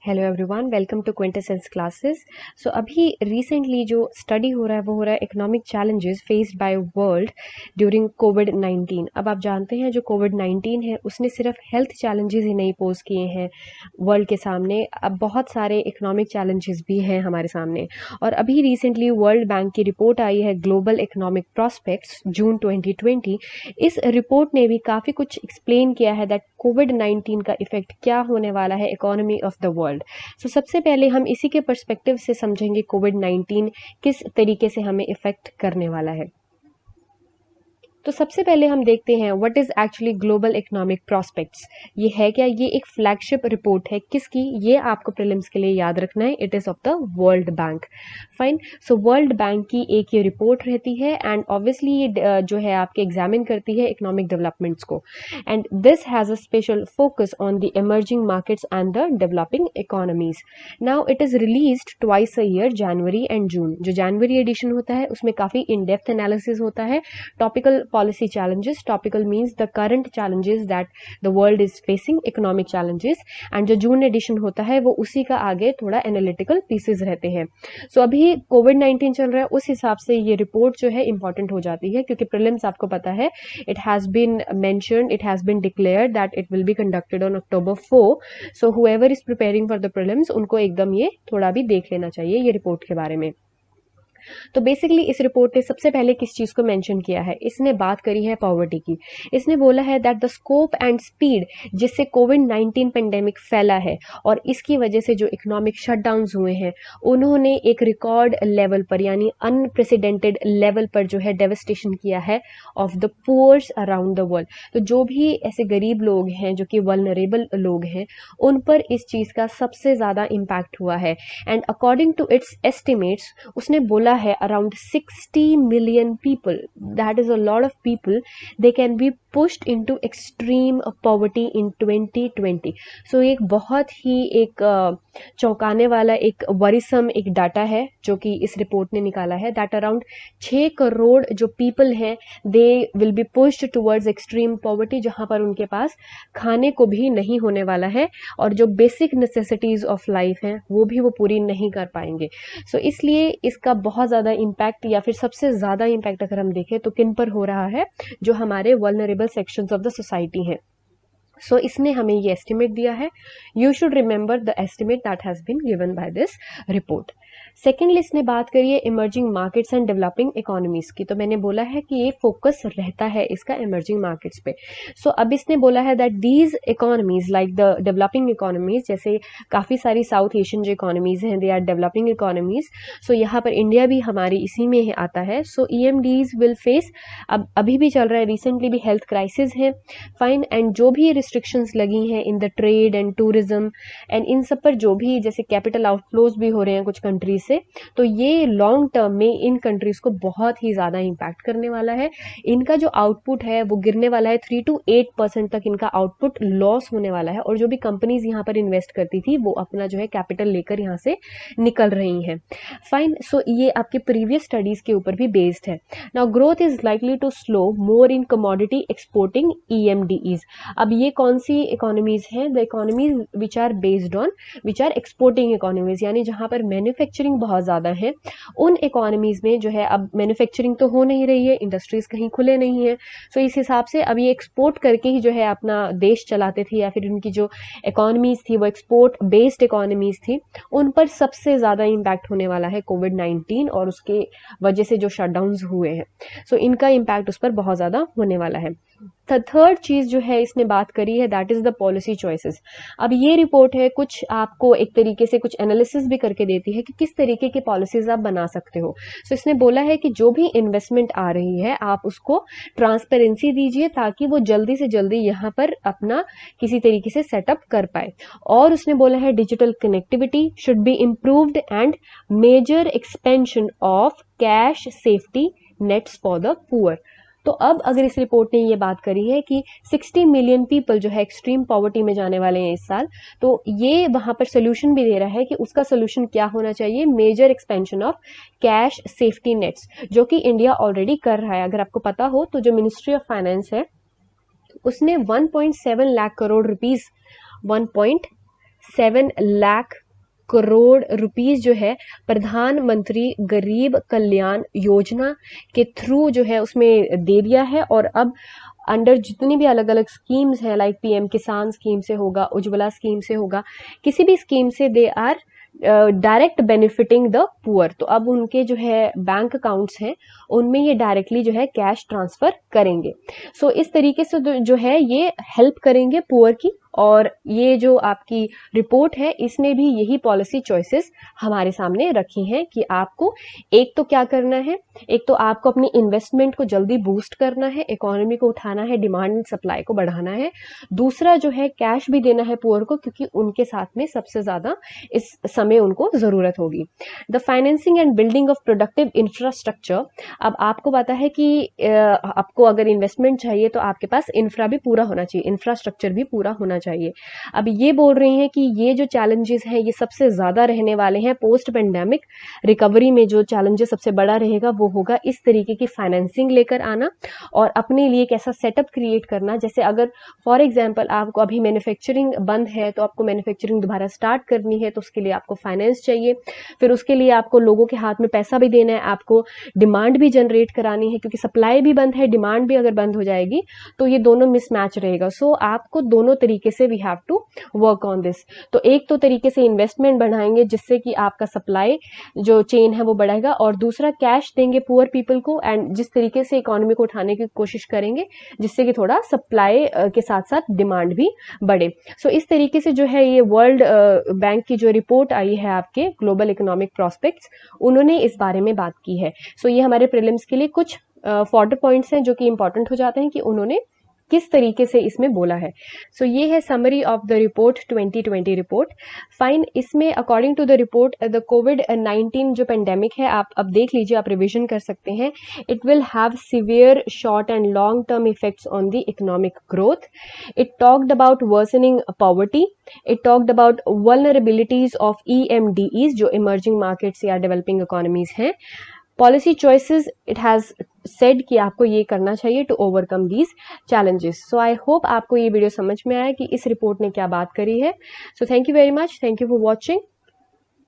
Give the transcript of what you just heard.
Hello everyone, welcome to quintessence classes. So अभी recently जो study हो रहा है वो हो रहा है economic challenges faced by world during कोविड-19। अब आप जानते हैं जो कोविड-19 है उसने सिर्फ हेल्थ चैलेंजेस ही नहीं पोज किए हैं वर्ल्ड के सामने, अब बहुत सारे इकोनॉमिक चैलेंजेस भी हैं हमारे सामने। और अभी रिसेंटली वर्ल्ड बैंक की रिपोर्ट आई है ग्लोबल इकोनॉमिक प्रॉस्पेक्ट्स जून 2020। इस रिपोर्ट ने भी काफ़ी कुछ एक्सप्लेन किया है दैट कोविड-19 का इफेक्ट क्या होने वाला है इकोनॉमी ऑफ द वर्ल्ड। सो सबसे पहले हम इसी के पर्सपेक्टिव से समझेंगे कोविड-19 किस तरीके से हमें इफेक्ट करने वाला है। तो सबसे पहले हम देखते हैं what is actually global economic prospects. ये है क्या? ये एक फ्लैगशिप रिपोर्ट है किसकी? ये आपको प्रीलिम्स के लिए याद रखना है, it is of the world bank. Fine. So world bank की एक ये रिपोर्ट रहती है एंड ऑब्वियसली ये जो है आपके एग्जामिन करती है इकोनॉमिक डेवलपमेंट्स को, and this has a special focus on the emerging markets and the developing economies. Now it is released twice a year, January and June. जो जनवरी एडिशन होता है उसमें काफी इन डेप्थ एनालिसिस होता है, topical policy challenges, topical means the current challenges that the world is facing, economic challenges, and जो जून addition होता है वो उसी का आगे थोड़ा एनालिटिकल पीसेस रहते हैं। सो अभी कोविड-19 चल रहा है, उस हिसाब से ये रिपोर्ट जो है इंपॉर्टेंट हो जाती है क्योंकि प्रीलिम्स आपको पता है it has been mentioned, it has been declared that it will be conducted on October 4। So whoever is preparing for the prelims उनको एकदम ये थोड़ा भी देख लेना चाहिए ये रिपोर्ट के बारे में। तो बेसिकली इस रिपोर्ट ने सबसे पहले किस चीज को मेंशन किया है? इसने बात करी है पॉवर्टी की। इसने बोला है that the scope and speed जिससे कोविड-19 पेंडेमिक फैला है और इसकी वजह से जो इकोनॉमिक शटडाउन्स हुए हैं उन्होंने एक रिकॉर्ड लेवल पर यानी अनप्रेसिडेंटेड लेवल पर जो है डेवस्टेशन किया है of the poors around the world. तो जो भी ऐसे गरीब लोग हैं जो कि वल्नरेबल लोग हैं उन पर इस चीज का सबसे ज्यादा इम्पैक्ट हुआ है। And according to its estimates उसने बोला है around 60 million people, that is a lot of people, they can be pushed into extreme poverty in 2020। सो एक बहुत ही एक चौंकाने वाला एक वरिसम एक डाटा है जो कि इस रिपोर्ट ने निकाला है दैट अराउंड 6 करोड़ जो पीपल हैं they will be pushed towards extreme poverty, जहां पर उनके पास खाने को भी नहीं होने वाला है और जो बेसिक नेसेसिटीज ऑफ लाइफ हैं वो भी वो पूरी नहीं कर पाएंगे। सो इसलिए इसका बहुत ज़्यादा इम्पैक्ट या फिर सबसे ज़्यादा इम्पैक्ट अगर हम देखें तो किन पर हो रहा है? जो हमारे vulnerable sections of the society हैं। सो इसने हमें ये एस्टिमेट दिया है। You should remember the estimate that has been given by this report. Secondly इसने बात करी है emerging markets and developing economies की। तो मैंने बोला है कि ये फोकस रहता है इसका इमर्जिंग मार्केट्स पे। सो अब इसने बोला है that these economies like the developing economies, जैसे काफ़ी सारी साउथ एशियन जो इकोनॉमीज हैं दे आर डेवलपिंग इकोनॉमीज। सो यहाँ पर इंडिया भी हमारी इसी में ही आता है। सो EMDs विल फेस, अब अभी भी चल रहा है, रिसेंटली भी हेल्थ क्राइसिस है, फाइन, एंड जो भी रिस्ट्रिक्शंस लगी हैं in the trade and tourism and in सब पर जो भी जैसे कैपिटल आउटफ्लोज भी हो रहे हैं कुछ कंट्रीज से, तो ये लॉन्ग टर्म में इन कंट्रीज को बहुत ही ज्यादा इम्पैक्ट करने वाला है। इनका जो आउटपुट है वो गिरने वाला है, 3 to 8% तक इनका आउटपुट लॉस होने वाला है। और जो भी कंपनीज यहाँ पर इन्वेस्ट करती थी वो अपना जो है कैपिटल लेकर यहाँ से निकल रही हैं। फाइन। सो ये आपके प्रीवियस स्टडीज के ऊपर भी बेस्ड है। Now growth is likely to slow more in commodity exporting EMDs। अब ये कौन सी इकोनॉमीज हैं? The economies which are based on which are exporting economies, यानी जहां पर मैन्युफैक्चरिंग बहुत ज्यादा है उन इकोनॉमीज में जो है अब मैन्युफैक्चरिंग तो हो नहीं रही है, इंडस्ट्रीज कहीं खुले नहीं है। सो इस हिसाब से अब ये एक्सपोर्ट करके ही जो है अपना देश चलाते थे या फिर उनकी जो इकोनॉमीज थी वो एक्सपोर्ट बेस्ड इकोनॉमीज थी, उन पर सबसे ज्यादा इम्पैक्ट होने वाला है कोविड-19 और उसके वजह से जो शटडाउन्स हुए हैं। सो इनका इम्पैक्ट उस पर बहुत ज्यादा होने वाला है। थर्ड चीज जो है इसने बात करी है that is the policy choices. अब ये रिपोर्ट है कुछ आपको एक तरीके से कुछ एनालिसिस भी करके देती है कि किस तरीके की पॉलिसीज आप बना सकते हो। सो इसने बोला है कि जो भी इन्वेस्टमेंट आ रही है आप उसको ट्रांसपेरेंसी दीजिए ताकि वो जल्दी से जल्दी यहाँ पर अपना किसी तरीके से सेटअप कर पाए। और उसने बोला है digital connectivity should be improved and major expansion of cash safety nets for the poor. तो अब अगर इस रिपोर्ट ने ये बात करी है कि 60 मिलियन पीपल जो है एक्सट्रीम पॉवर्टी में जाने वाले हैं इस साल, तो ये वहां पर सोल्यूशन भी दे रहा है कि उसका सोल्यूशन क्या होना चाहिए? Major expansion of cash safety nets, जो कि इंडिया ऑलरेडी कर रहा है। अगर आपको पता हो तो जो मिनिस्ट्री ऑफ फाइनेंस है उसने 1.7 लाख करोड़ रुपीज 1. 7 लाख करोड़ रुपीस जो है प्रधानमंत्री गरीब कल्याण योजना के थ्रू जो है उसमें दे दिया है। और अब अंडर जितनी भी अलग अलग स्कीम्स हैं, लाइक पीएम किसान स्कीम से होगा, उज्ज्वला स्कीम से होगा, किसी भी स्कीम से they are direct benefiting the poor. तो अब उनके जो है बैंक अकाउंट्स हैं उनमें ये डायरेक्टली जो है कैश ट्रांसफर करेंगे। सो इस तरीके से जो है ये हेल्प करेंगे पुअर की। और ये जो आपकी रिपोर्ट है इसमें भी यही पॉलिसी चॉइसेस हमारे सामने रखी हैं कि आपको एक तो क्या करना है, एक तो आपको अपनी इन्वेस्टमेंट को जल्दी बूस्ट करना है, इकोनॉमी को उठाना है, डिमांड एंड सप्लाई को बढ़ाना है। दूसरा जो है कैश भी देना है पुअर को, क्योंकि उनके साथ में सबसे ज्यादा इस समय उनको जरूरत होगी। The financing and building of productive infrastructure. अब आपको पता है कि आपको अगर इन्वेस्टमेंट चाहिए तो आपके पास इंफ्रा भी पूरा होना चाहिए, इंफ्रास्ट्रक्चर भी पूरा होना चाहिए। अब ये बोल रही हैं कि ये जो चैलेंजेस हैं ये सबसे ज्यादा रहने वाले हैं पोस्ट पेंडेमिक रिकवरी में। जो चैलेंजेस सबसे बड़ा रहेगा वो होगा इस तरीके की फाइनेंसिंग लेकर आना और अपने लिए एक ऐसा सेटअप क्रिएट करना। जैसे अगर फॉर एग्जांपल आपको अभी मैन्युफैक्चरिंग बंद है तो आपको मैन्युफैक्चरिंग दोबारा स्टार्ट करनी है, तो उसके लिए आपको फाइनेंस चाहिए। फिर उसके लिए आपको लोगों के हाथ में पैसा भी देना है, आपको डिमांड भी जनरेट करानी है, क्योंकि सप्लाई भी बंद है, डिमांड भी अगर बंद हो जाएगी तो ये दोनों मिसमैच रहेगा। सो आपको दोनों तरीके से we have to work on this. तो एक तो तरीके से इन्वेस्टमेंट बढ़ाएंगे जिससे कि आपका सप्लाई जो चेन है वो बढ़ेगा, और दूसरा कैश देंगे पुअर पीपल को, एंड जिस तरीके से इकोनॉमी को उठाने की कोशिश करेंगे जिससे कि थोड़ा सप्लाई के साथ साथ डिमांड भी बढ़े। सो इस तरीके से जो है ये वर्ल्ड बैंक की जो रिपोर्ट आई है आपके ग्लोबल इकोनॉमिक प्रोस्पेक्ट्स, उन्होंने इस बारे में बात की है। सो ये हमारे प्रीलिम्स के लिए कुछ फॉर्डर पॉइंट्स हैं जो कि इंपॉर्टेंट हो जाते हैं कि उन्होंने किस तरीके से इसमें बोला है। सो ये है summary of the report 2020 report. Fine, इसमें according to the report the कोविड-19 जो पेंडेमिक है, आप अब देख लीजिए, आप रिविजन कर सकते हैं। It will have severe short and long term effects on the economic growth. It talked about worsening poverty. It talked about vulnerabilities of EMDEs जो इमर्जिंग मार्केट्स या डेवलपिंग इकोनॉमीज हैं। Policy choices, it has said कि आपको ये करना चाहिए to overcome these challenges. So I hope आपको ये वीडियो समझ में आया कि इस रिपोर्ट ने क्या बात करी है। So thank you very much, thank you for watching.